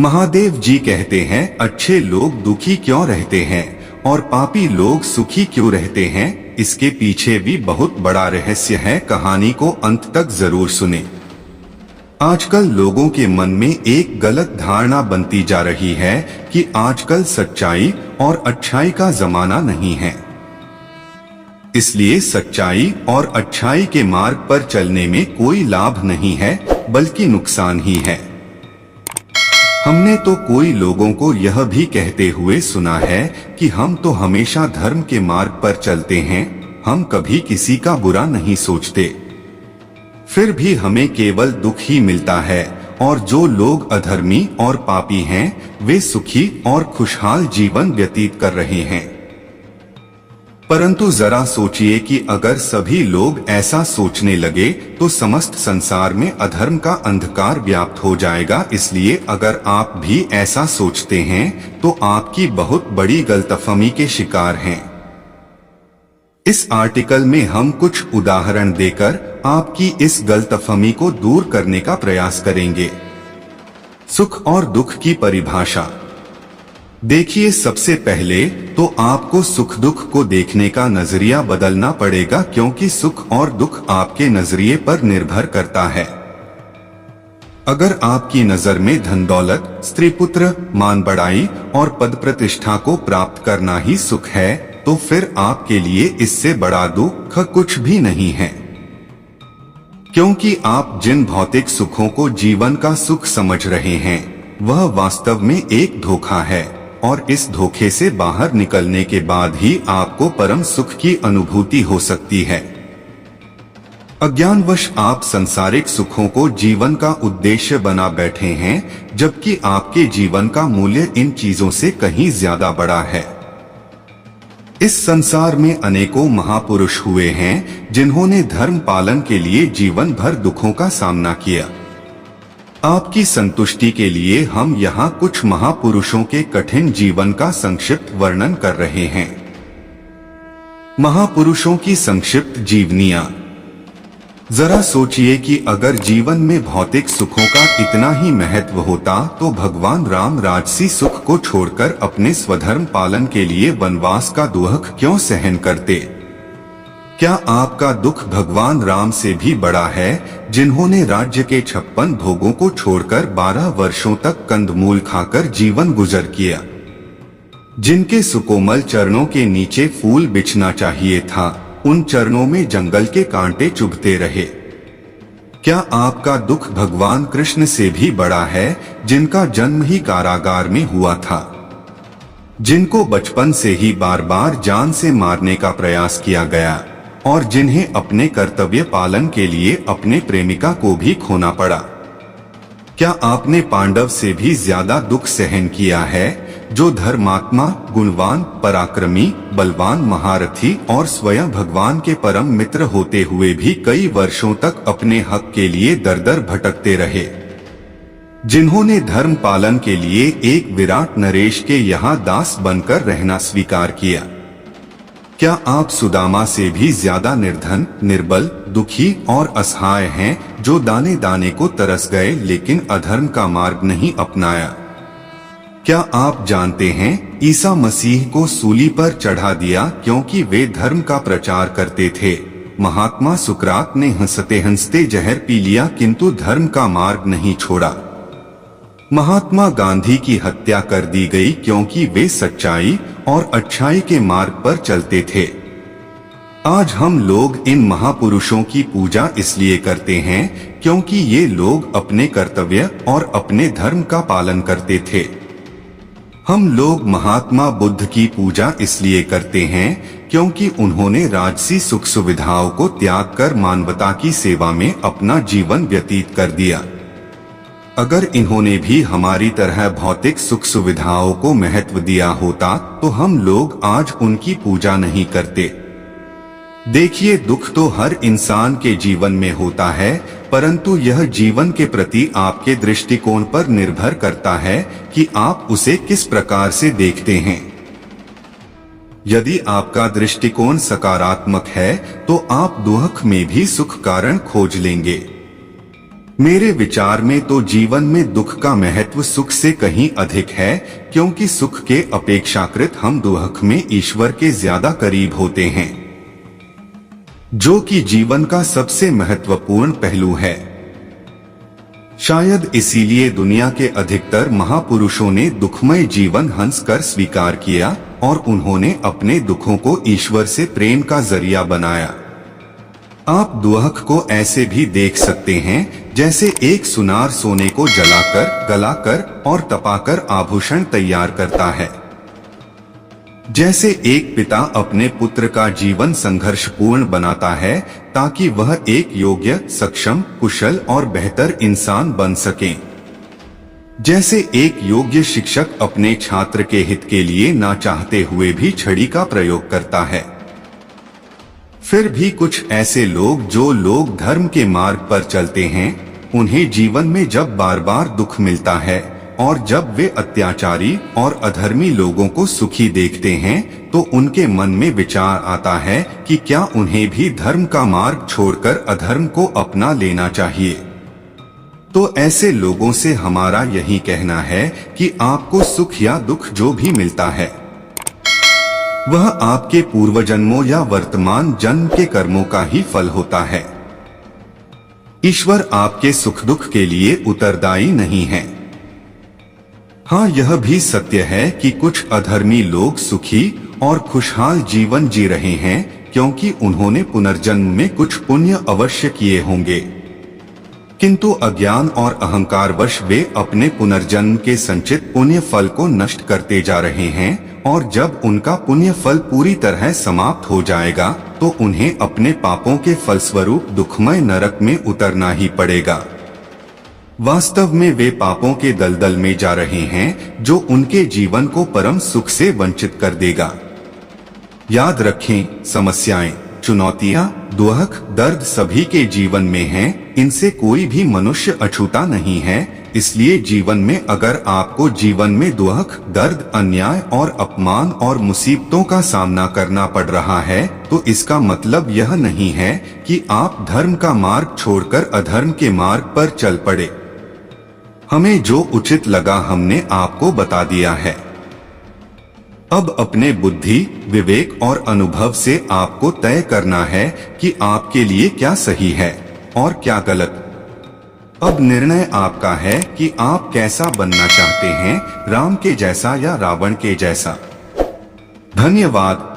महादेव जी कहते हैं, अच्छे लोग दुखी क्यों रहते हैं और पापी लोग सुखी क्यों रहते हैं। इसके पीछे भी बहुत बड़ा रहस्य है, कहानी को अंत तक जरूर सुने। आजकल लोगों के मन में एक गलत धारणा बनती जा रही है कि आजकल सच्चाई और अच्छाई का जमाना नहीं है, इसलिए सच्चाई और अच्छाई के मार्ग पर चलने में कोई लाभ नहीं है बल्कि नुकसान ही है। हमने तो कोई लोगों को यह भी कहते हुए सुना है कि हम तो हमेशा धर्म के मार्ग पर चलते हैं, हम कभी किसी का बुरा नहीं सोचते, फिर भी हमें केवल दुख ही मिलता है, और जो लोग अधर्मी और पापी हैं वे सुखी और खुशहाल जीवन व्यतीत कर रहे हैं। परंतु जरा सोचिए कि अगर सभी लोग ऐसा सोचने लगे तो समस्त संसार में अधर्म का अंधकार व्याप्त हो जाएगा। इसलिए अगर आप भी ऐसा सोचते हैं तो आपकी बहुत बड़ी गलतफहमी के शिकार हैं। इस आर्टिकल में हम कुछ उदाहरण देकर आपकी इस गलतफहमी को दूर करने का प्रयास करेंगे। सुख और दुख की परिभाषा देखिए, सबसे पहले तो आपको सुख दुख को देखने का नजरिया बदलना पड़ेगा, क्योंकि सुख और दुख आपके नजरिए पर निर्भर करता है। अगर आपकी नजर में धन दौलत, स्त्री पुत्र, मान बढ़ाई और पद प्रतिष्ठा को प्राप्त करना ही सुख है, तो फिर आपके लिए इससे बड़ा दुख कुछ भी नहीं है, क्योंकि आप जिन भौतिक सुखों को जीवन का सुख समझ रहे हैं वह वास्तव में एक धोखा है, और इस धोखे से बाहर निकलने के बाद ही आपको परम सुख की अनुभूति हो सकती है। अज्ञानवश आप सांसारिक सुखों को जीवन का उद्देश्य बना बैठे हैं, जबकि आपके जीवन का मूल्य इन चीजों से कहीं ज्यादा बड़ा है। इस संसार में अनेकों महापुरुष हुए हैं जिन्होंने धर्म पालन के लिए जीवन भर दुखों का सामना किया। आपकी संतुष्टि के लिए हम यहाँ कुछ महापुरुषों के कठिन जीवन का संक्षिप्त वर्णन कर रहे हैं। महापुरुषों की संक्षिप्त जीवनियां। जरा सोचिए कि अगर जीवन में भौतिक सुखों का इतना ही महत्व होता तो भगवान राम राजसी सुख को छोड़कर अपने स्वधर्म पालन के लिए वनवास का दुख क्यों सहन करते। क्या आपका दुख भगवान राम से भी बड़ा है, जिन्होंने राज्य के 56 भोगों को छोड़कर 12 वर्षों तक कंदमूल खाकर जीवन गुजर किया, जिनके सुकोमल चरणों के नीचे फूल बिछना चाहिए था, उन चरणों में जंगल के कांटे चुभते रहे। क्या आपका दुख भगवान कृष्ण से भी बड़ा है, जिनका जन्म ही कारागार में हुआ था, जिनको बचपन से ही बार बार जान से मारने का प्रयास किया गया और जिन्हें अपने कर्तव्य पालन के लिए अपने प्रेमिका को भी खोना पड़ा। क्या आपने पांडव से भी ज्यादा दुख सहन किया है, जो धर्मात्मा, गुणवान, पराक्रमी, बलवान, महारथी और स्वयं भगवान के परम मित्र होते हुए भी कई वर्षों तक अपने हक के लिए दर दर भटकते रहे, जिन्होंने धर्म पालन के लिए एक विराट नरेश के यहाँ दास बनकर रहना स्वीकार किया। क्या आप सुदामा से भी ज्यादा निर्धन, निर्बल, दुखी और असहाय हैं, जो दाने दाने को तरस गए लेकिन अधर्म का मार्ग नहीं अपनाया। क्या आप जानते हैं, ईसा मसीह को सूली पर चढ़ा दिया क्योंकि वे धर्म का प्रचार करते थे। महात्मा सुकरात ने हंसते हंसते जहर पी लिया किंतु धर्म का मार्ग नहीं छोड़ा। महात्मा गांधी की हत्या कर दी गई क्योंकि वे सच्चाई और अच्छाई के मार्ग पर चलते थे। आज हम लोग इन महापुरुषों की पूजा इसलिए करते हैं क्योंकि ये लोग अपने कर्तव्य और अपने धर्म का पालन करते थे। हम लोग महात्मा बुद्ध की पूजा इसलिए करते हैं क्योंकि उन्होंने राजसी सुख सुविधाओं को त्याग कर मानवता की सेवा में अपना जीवन व्यतीत कर दिया। अगर इन्होंने भी हमारी तरह भौतिक सुख सुविधाओं को महत्व दिया होता तो हम लोग आज उनकी पूजा नहीं करते। देखिए, दुख तो हर इंसान के जीवन में होता है, परंतु यह जीवन के प्रति आपके दृष्टिकोण पर निर्भर करता है कि आप उसे किस प्रकार से देखते हैं। यदि आपका दृष्टिकोण सकारात्मक है तो आप दुख में भी सुख कारण खोज लेंगे। मेरे विचार में तो जीवन में दुख का महत्व सुख से कहीं अधिक है, क्योंकि सुख के अपेक्षाकृत हम दुख में ईश्वर के ज्यादा करीब होते हैं, जो कि जीवन का सबसे महत्वपूर्ण पहलू है। शायद इसीलिए दुनिया के अधिकतर महापुरुषों ने दुखमय जीवन हंसकर स्वीकार किया और उन्होंने अपने दुखों को ईश्वर से प्रेम का जरिया बनाया। आप दुख को ऐसे भी देख सकते हैं जैसे एक सुनार सोने को जलाकर, गलाकर और तपाकर आभूषण तैयार करता है। जैसे एक पिता अपने पुत्र का जीवन संघर्षपूर्ण बनाता है ताकि वह एक योग्य, सक्षम, कुशल और बेहतर इंसान बन सके। जैसे एक योग्य शिक्षक अपने छात्र के हित के लिए ना चाहते हुए भी छड़ी का प्रयोग करता है। फिर भी कुछ ऐसे लोग जो लोग धर्म के मार्ग पर चलते हैं, उन्हें जीवन में जब बार बार दुख मिलता है और जब वे अत्याचारी और अधर्मी लोगों को सुखी देखते हैं, तो उनके मन में विचार आता है कि क्या उन्हें भी धर्म का मार्ग छोड़कर अधर्म को अपना लेना चाहिए। तो ऐसे लोगों से हमारा यही कहना है कि आपको सुख या दुख जो भी मिलता है, वह आपके पूर्वजन्मों या वर्तमान जन्म के कर्मों का ही फल होता है। ईश्वर आपके सुख दुख के लिए उत्तरदायी नहीं है। हाँ, यह भी सत्य है कि कुछ अधर्मी लोग सुखी और खुशहाल जीवन जी रहे हैं, क्योंकि उन्होंने पुनर्जन्म में कुछ पुण्य अवश्य किए होंगे, किंतु अज्ञान और अहंकारवश वे अपने पुनर्जन्म के संचित पुण्य फल को नष्ट करते जा रहे हैं, और जब उनका पुण्य फल पूरी तरह समाप्त हो जाएगा तो उन्हें अपने पापों के फलस्वरूप दुखमय नरक में उतरना ही पड़ेगा। वास्तव में वे पापों के दलदल में जा रहे हैं जो उनके जीवन को परम सुख से वंचित कर देगा। याद रखें, समस्याएं, चुनौतियां, दुख, दर्द सभी के जीवन में हैं, इनसे कोई भी मनुष्य अछूता नहीं है। इसलिए जीवन में अगर आपको जीवन में दुख, दर्द, अन्याय और अपमान और मुसीबतों का सामना करना पड़ रहा है, तो इसका मतलब यह नहीं है कि आप धर्म का मार्ग छोड़कर अधर्म के मार्ग पर चल पड़े। हमें जो उचित लगा हमने आपको बता दिया है। अब अपने बुद्धि, विवेक और अनुभव से आपको तय करना है कि आपके लिए क्या सही है और क्या गलत। अब निर्णय आपका है कि आप कैसा बनना चाहते हैं, राम के जैसा या रावण के जैसा। धन्यवाद।